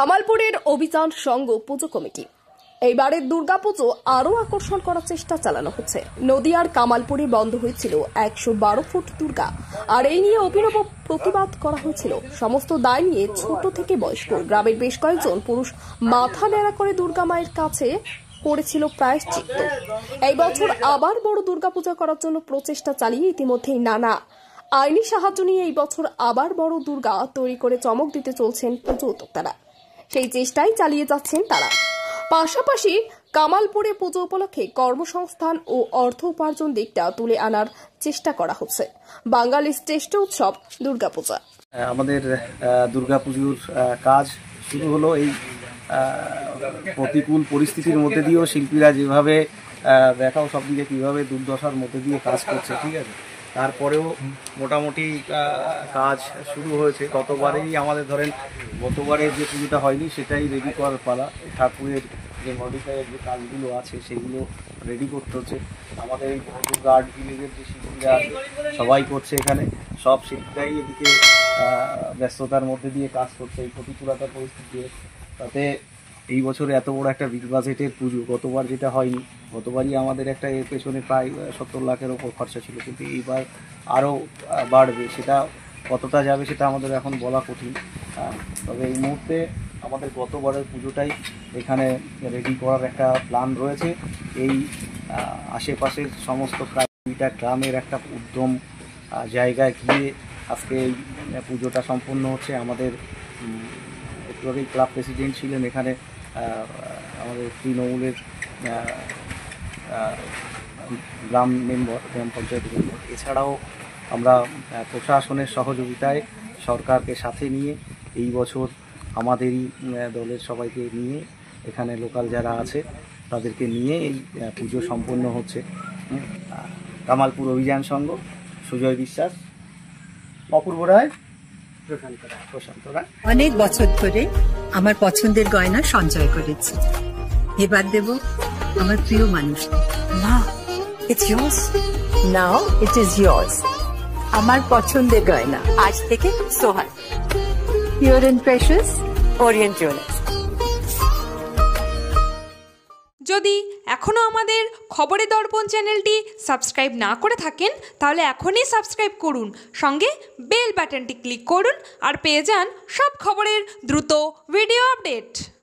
কামালপুরের অভিযান সংঘ পুজো কমিটি এইবারের দুর্গাপুজো আরো আকর্ষণ করার চেষ্টা চালানো হচ্ছে। নদিয়ার কামালপুরে বন্ধ হয়েছিল 112 ফুট দুর্গা, আর এই নিয়ে অভিনব প্রতিবাদ করা হয়েছিল। সমস্ত দায় নিয়ে ছোট থেকে বয়স্ক গ্রামের বেশ কয়েকজন পুরুষ মাথা ন্যাড়া করে দুর্গা মায়ের কাছে করেছিল প্রায়শ্চিত্ত। এই বছর আবার বড় দুর্গাপূজা করার জন্য প্রচেষ্টা চালিয়ে ইতিমধ্যেই নানা আইনি সাহায্য নিয়ে এই বছর আবার বড় দুর্গা তৈরি করে চমক দিতে চলছেন পুজো উদ্যোক্তারা। সেই চেষ্টাই চালিয়ে যাচ্ছেন তারা। পাশাপাশি কামালপুরে পুজো উপলক্ষে কর্মসংস্থান ও অর্থ উপার্জন দিকটা তুলে আনার চেষ্টা করা হচ্ছে। বাঙালির শ্রেষ্ঠ উৎসব দুর্গাপূজা। আমাদের দুর্গাপুজোর কাজ শুরু হলো এই প্রতিকূল পরিস্থিতির মধ্যে দিয়েও শিল্পীরা যেভাবে দেখাও সব দিকে কীভাবে দুর্দশার মধ্যে দিয়ে কাজ করছে, ঠিক আছে। তারপরেও মোটামুটি কাজ শুরু হয়েছে। গতবারেই আমাদের ধরেন গতবারের যে পুজোটা হয়নি সেটাই রেডি করার পালা। ঠাকুরের যে মডিফাইয়ের যে কাজগুলো আছে সেগুলো রেডি করতে হচ্ছে। আমাদের এই দুর্গা আর্ট ভিলেজের যে শিল্পীরা সবাই করছে, এখানে সব শিল্পীরাই এদিকে ব্যস্ততার মধ্যে দিয়ে কাজ করছে এই প্রতিকূলতার পরিস্থিতি। তাতে এই বছর এত বড় একটা বিগ বাজেটের পুজো গতবার যেটা হয়নি, গতবারই আমাদের একটা এর পেছনে প্রায় 70 লাখের ওপর খরচা ছিল, কিন্তু এইবার আরও বাড়বে। সেটা কতটা যাবে সেটা আমাদের এখন বলা কঠিন। তবে এই মুহূর্তে আমাদের গতবারের পুজোটাই এখানে রেডি করার একটা প্ল্যান রয়েছে। এই আশেপাশের সমস্ত প্রায় 2টা গ্রামের একটা উদ্যম জায়গায় গিয়ে আজকে এই পুজোটা সম্পন্ন হচ্ছে। আমাদের একটু আগেই ক্লাব প্রেসিডেন্ট ছিলেন এখানে, আমাদের তৃণমূলের গ্রাম মেম্বার, গ্রাম পঞ্চায়েত মেম্বার। এছাড়াও আমরা প্রশাসনের সহযোগিতায় সরকারকে সাথে নিয়ে এই বছর আমাদেরই দলের সবাইকে নিয়ে এখানে লোকাল যারা আছে তাদেরকে নিয়ে এই পুজো সম্পন্ন হচ্ছে। কামালপুর অভিযান সংঘ, সুজয় বিশ্বাস, অপূর্ব রায়, প্রশান্ত রায়। অনেক বছর ধরে আমার পছন্দের গয়না সঞ্চয় করেছি, এবার দেব আমার প্রিয় মানুষ। মা, it's yours. Now it is yours. আমার পছন্দের গয়না আজ থেকে সোহান, pure and precious, Orient jewellers. যদি এখনও আমাদের খবরের দর্পণ চ্যানেলটি সাবস্ক্রাইব না করে থাকেন তাহলে এখনই সাবস্ক্রাইব করুন, সঙ্গে বেল বাটনটি ক্লিক করুন আর পেয়ে যান সব খবরের দ্রুত ভিডিও আপডেট।